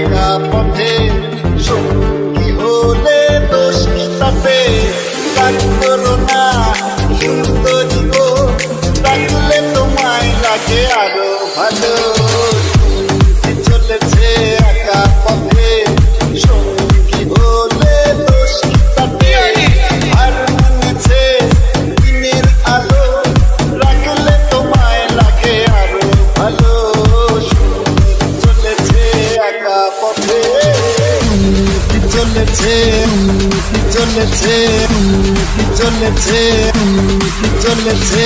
একা পথে সঙ্গী হলে দোষ কি তাতে? রাগ করো না সুন্দরী গো, রাখলে তোমায় লাগে আরো ভালো। চলেছে একা পথে সঙ্গী হলে দোষ কি তাতে? আর মনেছে দিনের আলো, রাখলে তোমায় লাগে আরো ভালো। চলেছে একা পথে চলেছে চলেছে চলেছে চলেছে